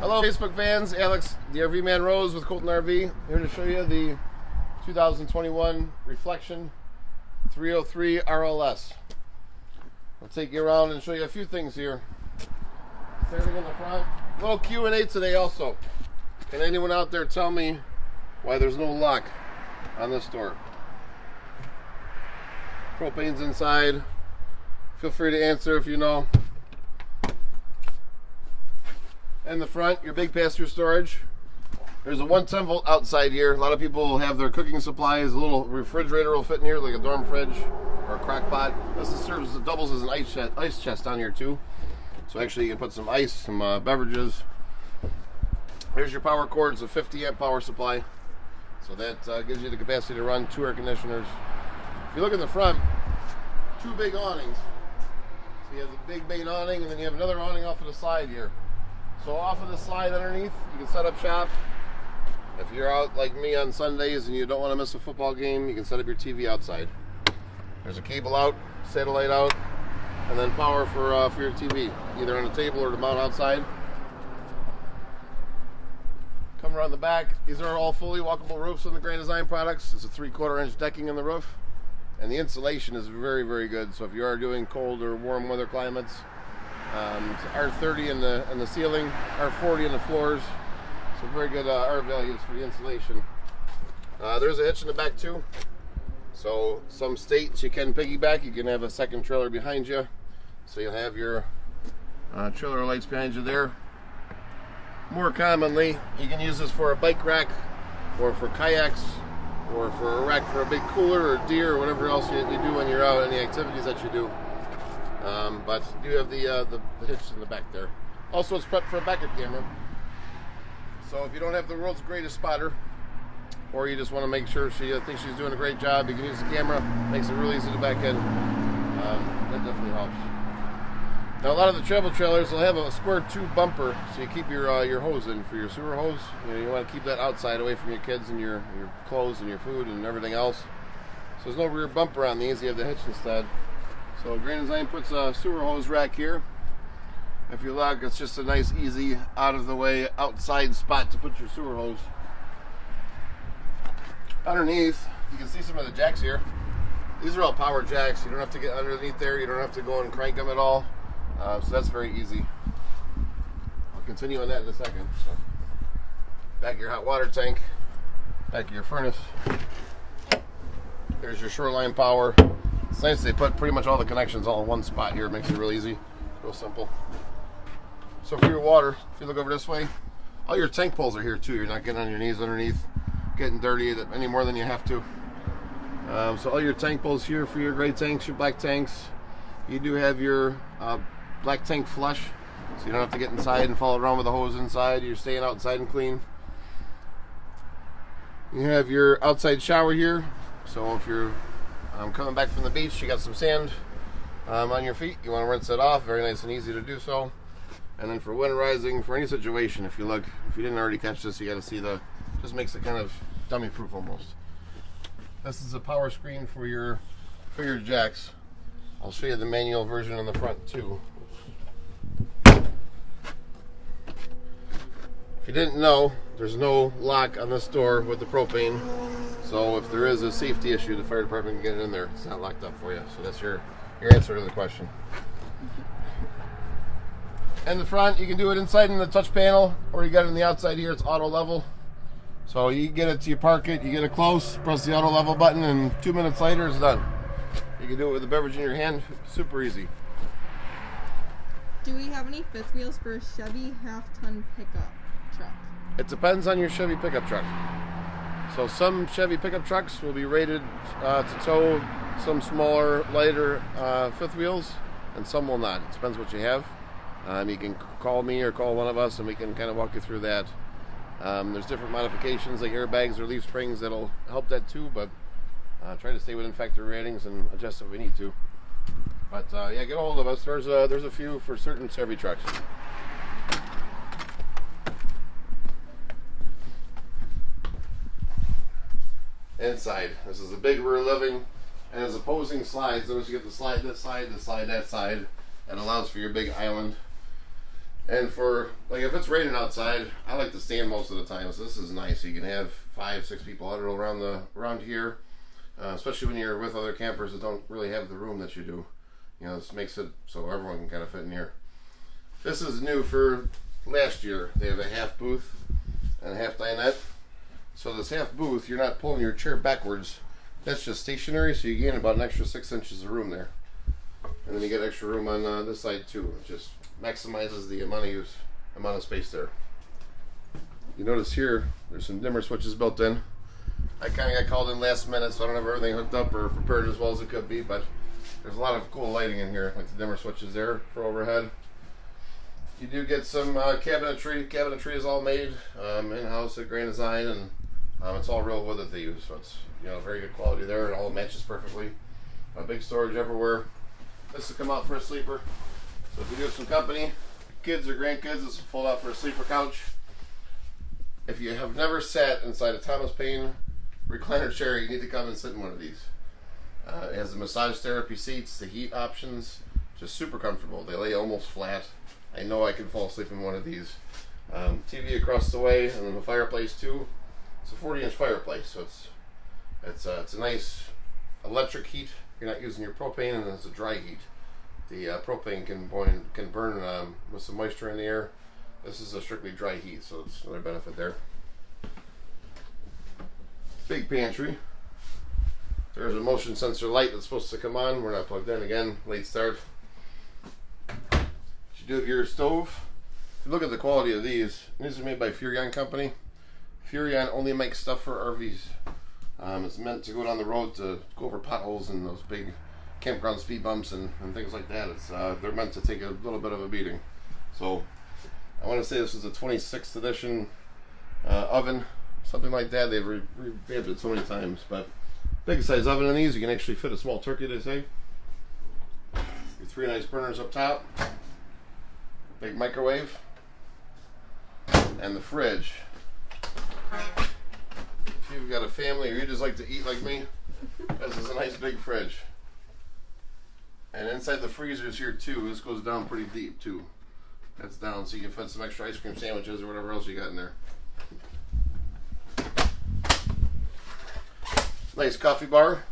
Hello Facebook fans, Alex, the RV man Wrzos with Colton RV, here to show you the 2021 Reflection 303 RLS. I'll take you around and show you a few things here. Starting in the front, little Q&A today also. Can anyone out there tell me why there's no lock on this door? Propane's inside. Feel free to answer if you know. In the front, your big pass-through storage. There's a 110 volt outside here. A lot of people have their cooking supplies. A little refrigerator will fit in here, like a dorm fridge or a crock pot. This serves, it doubles as an ice chest down here too. So actually you can put some ice, some beverages. There's your power cord. It's a 50 amp power supply. So that gives you the capacity to run 2 air conditioners. If you look in the front, 2 big awnings. So you have the big main awning, and then you have another awning off to the side here. So off of the slide underneath, you can set up shop. If you're out like me on Sundays and you don't want to miss a football game, you can set up your TV outside. There's a cable out, satellite out, and then power for your TV, either on a table or to mount outside. Come around the back. These are all fully walkable roofs on the Grand Design products. It's a 3/4 inch decking in the roof, and the insulation is very, very good. So if you are doing cold or warm weather climates, it's R30 in the ceiling, R40 in the floors. So very good R values for the insulation. There's a hitch in the back too. So some states you can piggyback. You can have a second trailer behind you. So you'll have your trailer lights behind you there. More commonly, you can use this for a bike rack, or for kayaks, or for a rack for a big cooler or deer or whatever else you do when you're out, any activities that you do. But you have the hitch in the back there. Also, it's prepped for a backup camera. So if you don't have the world's greatest spotter, or you just want to make sure she thinks she's doing a great job, you can use the camera. Makes it really easy to back in. That definitely helps. Now, a lot of the travel trailers will have a square tube bumper, so you keep your hose in for your sewer hose. You want to keep that outside, away from your kids and your clothes and your food and everything else. So there's no rear bumper on these. You have the hitch instead. So Grand Design puts a sewer hose rack here. If you look, it's just a nice, easy, out-of-the-way, outside spot to put your sewer hose. Underneath, you can see some of the jacks here. These are all power jacks. You don't have to get underneath there. You don't have to go and crank them at all. So that's very easy. I'll continue on that in a second. So, back of your hot water tank. Back of your furnace. There's your shoreline power. It's nice they put pretty much all the connections all in one spot here. It makes it real easy, real simple. So for your water, if you look over this way, all your tank poles are here too. You're not getting on your knees underneath, getting dirty any more than you have to. So all your tank poles here for your gray tanks, your black tanks. You do have your black tank flush, so you don't have to get inside and follow around with a hose inside. You're staying outside and clean. You have your outside shower here. So if you're coming back from the beach, you got some sand on your feet, you want to rinse it off. Very nice and easy to do so. And then for winterizing, for any situation, if you didn't already catch this, you got to see just makes it kind of dummy proof almost. This is a power screen for your jacks. I'll show you the manual version on the front too. If you didn't know, there's no lock on this door with the propane. So if there is a safety issue, the fire department can get it in there. It's not locked up for you. So that's your answer to the question. In the front, you can do it inside in the touch panel, or you got it on the outside here. It's auto level. So you get it, you park it, you get it close, press the auto level button, and 2 minutes later it's done. You can do it with a beverage in your hand. Super easy. Do we have any fifth wheels for a Chevy half-ton pickup truck? It depends on your Chevy pickup truck. So some Chevy pickup trucks will be rated to tow some smaller, lighter fifth wheels, and some will not. It depends what you have. You can call me or call one of us, and we can kind of walk you through that. There's different modifications like airbags or leaf springs that'll help that too, but try to stay within factory ratings and adjust if we need to. But yeah, get a hold of us. There's a few for certain Chevy trucks. Inside, this is a big rear living, and as opposing slides, notice you get the slide this side, the slide that side. That allows for your big island. And for, like, if it's raining outside, I like to stand most of the time. So this is nice. You can have 5-6 people huddled around here, especially when you're with other campers that don't really have the room that you do. You know, this makes it so everyone can kind of fit in here. This is new for last year. They have a half booth and a half dinette. So this half booth, you're not pulling your chair backwards. That's just stationary, so you gain about an extra 6 inches of room there. And then you get extra room on this side too. It just maximizes the amount of space there. You notice here, there's some dimmer switches built in. I kind of got called in last minute, so I don't have everything hooked up or prepared as well as it could be, but there's a lot of cool lighting in here, like the dimmer switches there for overhead. You do get some cabinetry. Cabinetry is all made in-house at Grand Design, and it's all real wood that they use, so it's, you know, very good quality there. It all matches perfectly. Big storage everywhere. This will come out for a sleeper. So if you do have some company, kids or grandkids, this will fold out for a sleeper couch. If you have never sat inside a Thomas Paine recliner chair, you need to come and sit in one of these. It has the massage therapy seats, the heat options, just super comfortable. They lay almost flat. I know I can fall asleep in one of these. TV across the way, and then the fireplace too. It's a 40-inch fireplace, so it's a nice electric heat. You're not using your propane, and it's a dry heat. The propane can burn with some moisture in the air. This is a strictly dry heat, so it's another benefit there. Big pantry. There's a motion sensor light that's supposed to come on. We're not plugged in again. Late start. You do have your stove. If you look at the quality of these are made by Furrion Company. Furrion only makes stuff for RVs. It's meant to go down the road to go over potholes and those big campground speed bumps and things like that. They're meant to take a little bit of a beating. So I want to say this is a 26th edition oven, something like that. They've revamped it so many times, but big size oven in these. You can actually fit a small turkey, they say. Your 3 nice burners up top, big microwave, and the fridge. If you've got a family or you just like to eat like me, this is a nice big fridge. And inside the freezers here too, this goes down pretty deep too. That's down so you can fit some extra ice cream sandwiches or whatever else you got in there. Nice coffee bar.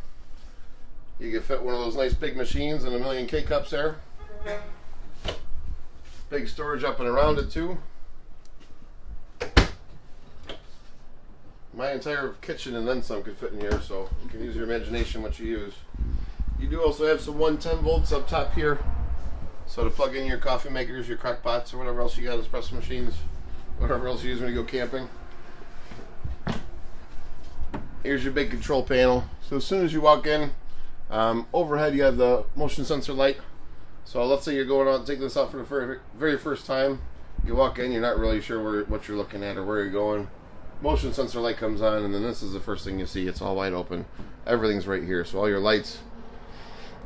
You can fit one of those nice big machines and a million K-cups there. Big storage up and around it too. My entire kitchen and then some could fit in here, so you can use your imagination what you use. You do also have some 110 volts up top here, so to plug in your coffee makers, your crock pots, or whatever else you got, espresso machines, whatever else you use when you go camping. Here's your big control panel. So as soon as you walk in, overhead you have the motion sensor light. So let's say you're going out and taking this out for the very first time. You walk in, you're not really sure what you're looking at or where you're going. Motion sensor light comes on, and then this is the first thing you see. It's all wide open. Everything's right here. So all your lights,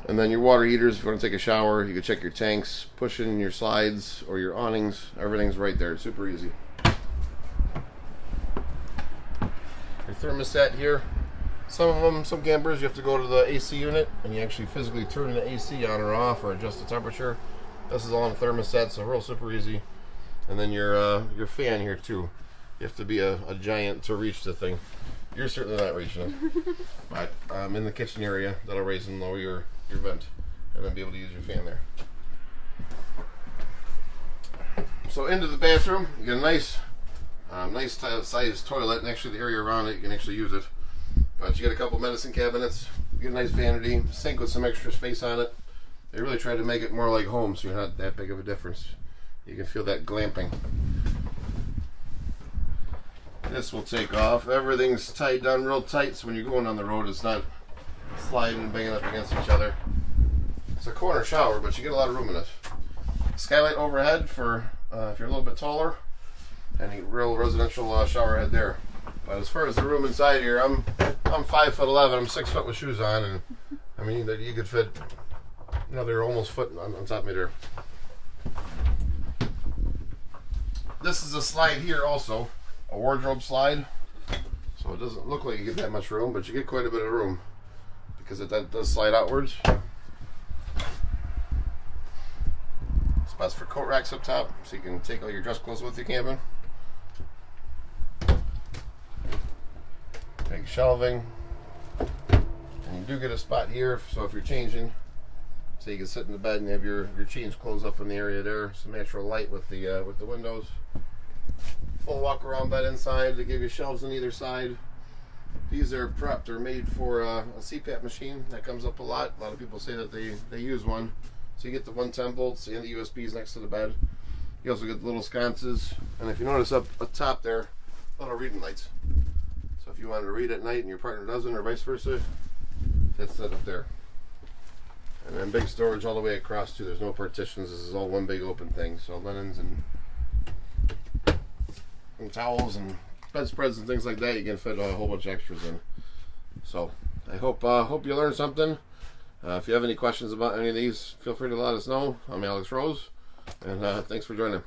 and then your water heaters. If you want to take a shower, you can check your tanks, push in your slides or your awnings. Everything's right there. It's super easy. Your thermostat here. Some campers you have to go to the AC unit and you actually physically turn the AC on or off or adjust the temperature. This is all on the thermostat, so real super easy. And then your fan here too. You have to be a giant to reach the thing. You're certainly not reaching it. But in the kitchen area, that'll raise and lower your vent, and then be able to use your fan there. So into the bathroom, you get a nice sized toilet, and actually the area around it, you can actually use it. But you get a couple medicine cabinets, you get a nice vanity, sink with some extra space on it. They really tried to make it more like home, so you're not that big of a difference. You can feel that glamping. This will take off. Everything's tied down real tight, so when you're going on the road, it's not sliding and banging up against each other. It's a corner shower, but you get a lot of room in it. Skylight overhead for if you're a little bit taller, and a real residential shower head there. But as far as the room inside here, I'm 5'11". I'm 6 foot with shoes on, and I mean that you could fit another almost foot on top of me there. This is a slide here also. A wardrobe slide, so it doesn't look like you get that much room, but you get quite a bit of room because that does slide outwards. It's That's for coat racks up top, so you can take all your dress clothes with you camping. Big shelving. And you do get a spot here, so if you're changing, so you can sit in the bed and have your change clothes up in the area there. Some natural light with the windows. Full walk around bed inside. They give you shelves on either side. These are prepped. They're made for a CPAP machine that comes up a lot. A lot of people say that they use one. So you get the 110 volts and the USBs next to the bed. You also get the little sconces, and if you notice up top there, little reading lights. So if you wanted to read at night and your partner doesn't, or vice versa, that's set up there. And then big storage all the way across too. There's no partitions. This is all one big open thing. So linens and towels and bedspreads and things like that, you can fit a whole bunch of extras in. So I hope you learned something. If you have any questions about any of these, feel free to let us know. I'm Alex Wrzos, and thanks for joining.